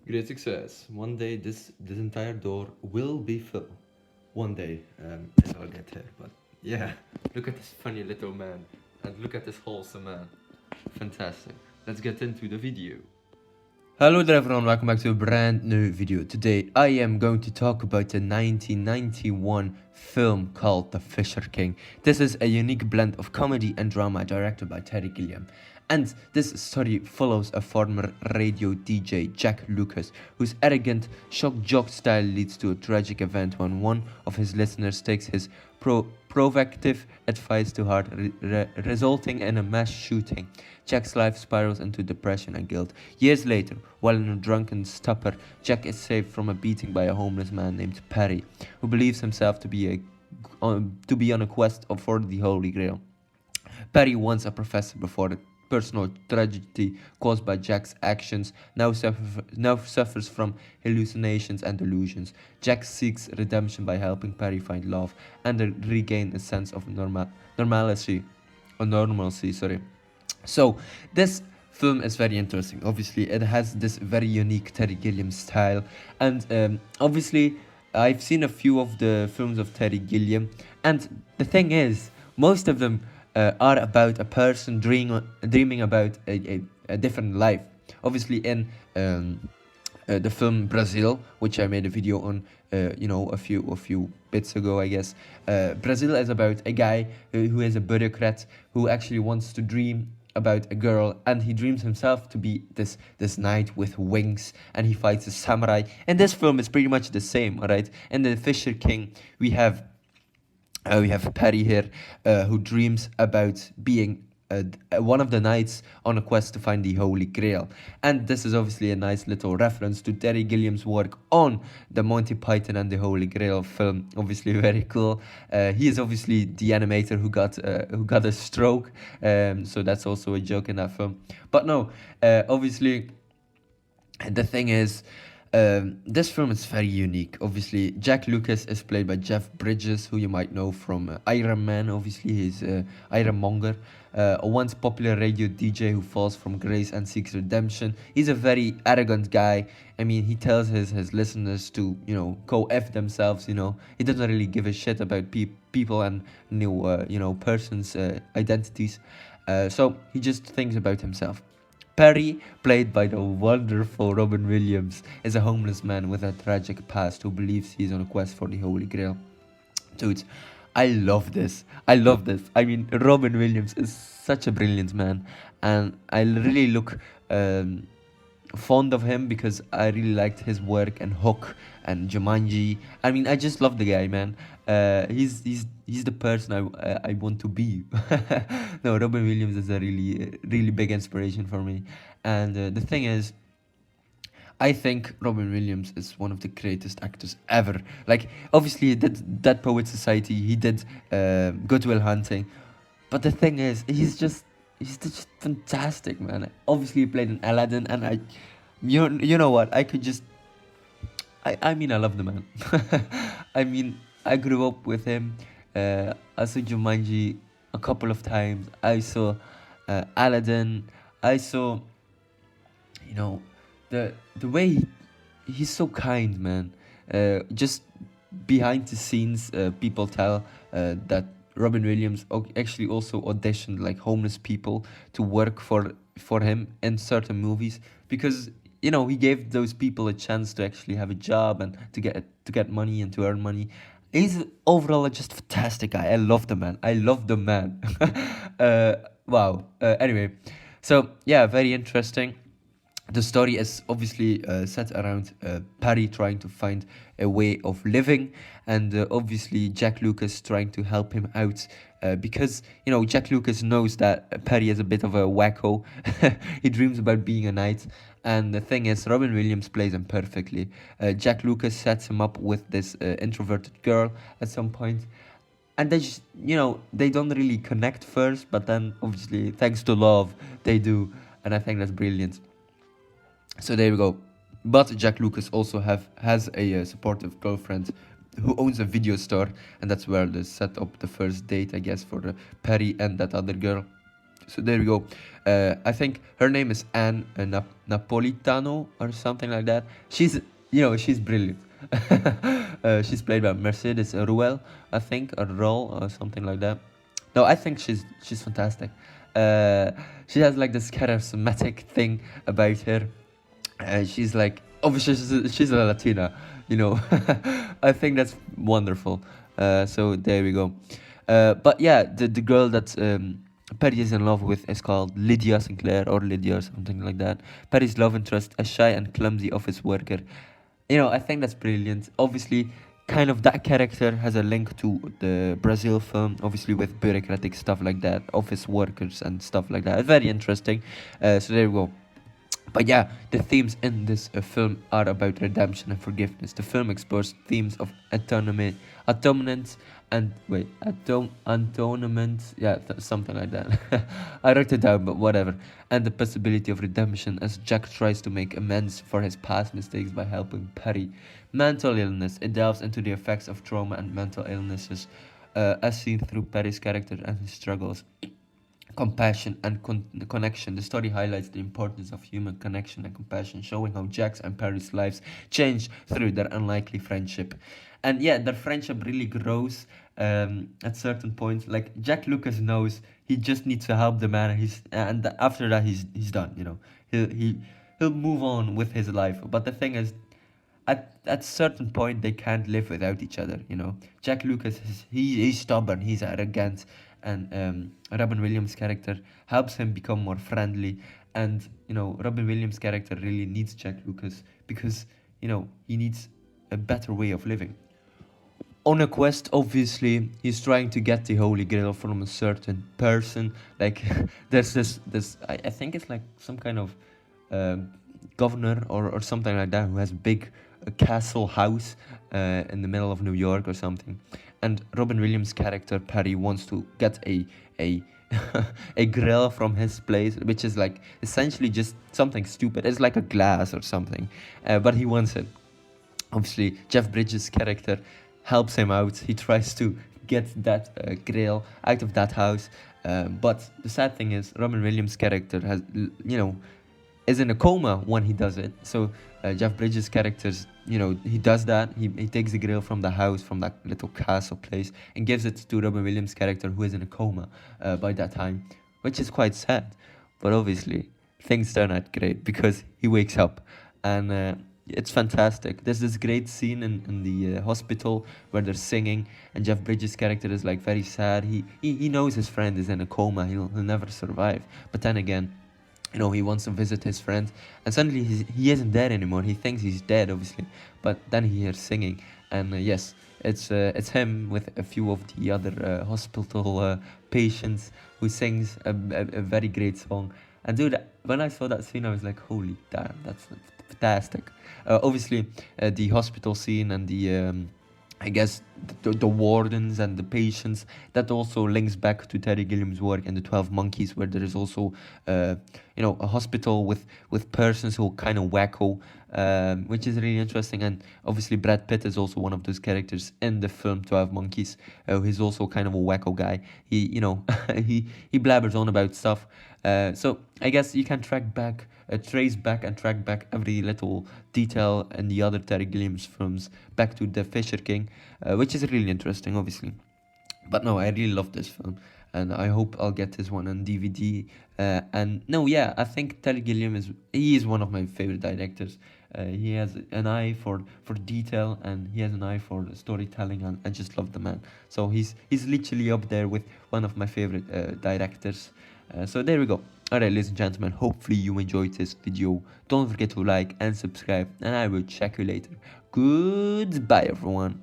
Great success. One day this entire door will be filled. One day, and I'll get there. But yeah, look at this funny little man, and look at this wholesome man. Fantastic. Let's get into the video. Hello there everyone, welcome back to a brand new video. Today I am going to talk about the 1991 film called The Fisher King. This is a unique blend of comedy and drama directed by Terry Gilliam. And this story follows a former radio DJ, Jack Lucas, whose arrogant shock jock style leads to a tragic event when one of his listeners takes his provocative advice to heart, resulting in a mass shooting. Jack's life spirals into depression and guilt. Years later, while in a drunken stupor, Jack is saved from a beating by a homeless man named Perry, who believes himself to be on a quest for the Holy Grail. Perry, once a professor before the personal tragedy caused by Jack's actions, now suffers from hallucinations and delusions. Jack seeks redemption by helping Perry find love and regain a sense of normalcy. Sorry. So this film is very interesting. Obviously, it has this very unique Terry Gilliam style, and obviously, I've seen a few of the films of Terry Gilliam, and the thing is, most of them are about a person dreaming about a different life. Obviously, in the film Brazil, which I made a video on, a few bits ago, I guess. Brazil is about a guy who is a bureaucrat who actually wants to dream about a girl, and he dreams himself to be this knight with wings, and he fights a samurai. And this film is pretty much the same, alright? In the Fisher King, we have Perry here, who dreams about being one of the knights on a quest to find the Holy Grail. And this is obviously a nice little reference to Terry Gilliam's work on the Monty Python and the Holy Grail film. Obviously very cool. He is obviously the animator who got a stroke, so that's also a joke in that film. But no, obviously the thing is, this film is very unique. Obviously, Jack Lucas is played by Jeff Bridges, who you might know from Iron Man. Obviously, he's Ironmonger, a once popular radio DJ who falls from grace and seeks redemption. He's a very arrogant guy. I mean, he tells his listeners to, go F themselves, He doesn't really give a shit about people and persons' identities. So he just thinks about himself. Perry, played by the wonderful Robin Williams, is a homeless man with a tragic past who believes he is on a quest for the Holy Grail. Dudes, I love this. I love this. I mean, Robin Williams is such a brilliant man, and I really look fond of him because I really liked his work and Hook and Jumanji. I mean, I just love the guy, man. He's the person I want to be. No, Robin Williams is a really big inspiration for me. And the thing is, I think Robin Williams is one of the greatest actors ever. Like, obviously, he did Dead Poet Society, he did Good Will Hunting, but the thing is, he's just fantastic, man. Obviously, he played in Aladdin, and you know what? I mean, I love the man. I mean, I grew up with him. I saw Jumanji a couple of times. I saw Aladdin. I saw, you know, the way he's so kind, man. Just behind the scenes, people tell that Robin Williams actually also auditioned like homeless people to work for him in certain movies because he gave those people a chance to actually have a job and to get money and to earn money. He's overall just fantastic guy. I love the man. I love the man. Wow. Anyway, so yeah, very interesting. The story is obviously set around Perry trying to find a way of living, and obviously Jack Lucas trying to help him out because Jack Lucas knows that Perry is a bit of a wacko. He dreams about being a knight, and the thing is, Robin Williams plays him perfectly. Jack Lucas sets him up with this introverted girl at some point, and they just they don't really connect first, but then obviously thanks to love they do, and I think that's brilliant. So there we go. But Jack Lucas also has a supportive girlfriend who owns a video store, and that's where they set up the first date, I guess, for Perry and that other girl. So there we go. I think her name is Anne Napolitano or something like that. She's brilliant. She's played by Mercedes Ruel, I think, or Roll or something like that. No, I think she's fantastic. Uh, she has like this charismatic thing about her. She's like, obviously she's a Latina, you know. I think that's wonderful. So there we go. But yeah, the girl that Perry is in love with is called Lydia Sinclair or Lydia or something like that. Perry's love interest, a shy and clumsy office worker. I think that's brilliant. Obviously, kind of that character has a link to the Brazil film, obviously with bureaucratic stuff like that, office workers and stuff like that. Very interesting. So there we go. But yeah, the themes in this film are about redemption and forgiveness. The film explores themes of atonement, and wait, atonement, yeah, something like that. I wrote it down, but whatever. And the possibility of redemption as Jack tries to make amends for his past mistakes by helping Perry. Mental illness. It delves into the effects of trauma and mental illnesses, as seen through Perry's character and his struggles. Compassion and connection. The story highlights the importance of human connection and compassion, showing how Jack's and Perry's lives change through their unlikely friendship. And yeah, their friendship really grows at certain points. Like Jack Lucas knows he just needs to help the man. After that he's done. He'll move on with his life. But the thing is, at certain point they can't live without each other. Jack Lucas he's stubborn, he's arrogant, and Robin Williams character helps him become more friendly. And Robin Williams character really needs Jack Lucas because he needs a better way of living. On a quest, obviously he's trying to get the Holy Grail from a certain person. Like there's this I think it's like some kind of governor or something like that who has a big castle house in the middle of New York or something. And Robin Williams' character Perry wants to get a a grill from his place, which is like essentially just something stupid. It's like a glass or something, but he wants it. Obviously, Jeff Bridges' character helps him out. He tries to get that grill out of that house, but the sad thing is Robin Williams' character is in a coma when he does it. So Jeff Bridges' characters, he does that. He takes the grill from the house, from that little castle place, and gives it to Robin Williams' character, who is in a coma by that time, which is quite sad. But obviously, things turn out great because he wakes up, and it's fantastic. There's this great scene in the hospital where they're singing, and Jeff Bridges' character is like very sad. He knows his friend is in a coma. He'll never survive. But then again, he wants to visit his friend, and suddenly he isn't there anymore. He thinks he's dead, obviously, but then he hears singing, and yes, it's him with a few of the other hospital patients who sings a very great song. And dude, when I saw that scene, I was like, holy damn, that's fantastic. Obviously, the hospital scene and the I guess the wardens and the patients, that also links back to Terry Gilliam's work in the 12 Monkeys, where there is also a hospital with persons who are kind of wacko, which is really interesting. And obviously Brad Pitt is also one of those characters in the film 12 Monkeys. He's also kind of a wacko guy. He he blabbers on about stuff. So I guess you can trace back and track back every little detail in the other Terry Gilliam's films back to The Fisher King, which is really interesting, obviously. But no, I really love this film, and I hope I'll get this one on DVD. And no, yeah, I think Terry Gilliam is one of my favorite directors. He has an eye for detail, and he has an eye for storytelling, and I just love the man. So he's literally up there with one of my favorite directors. So there we go. Alright, ladies and gentlemen, hopefully you enjoyed this video. Don't forget to like and subscribe, and I will check you later. Goodbye, everyone.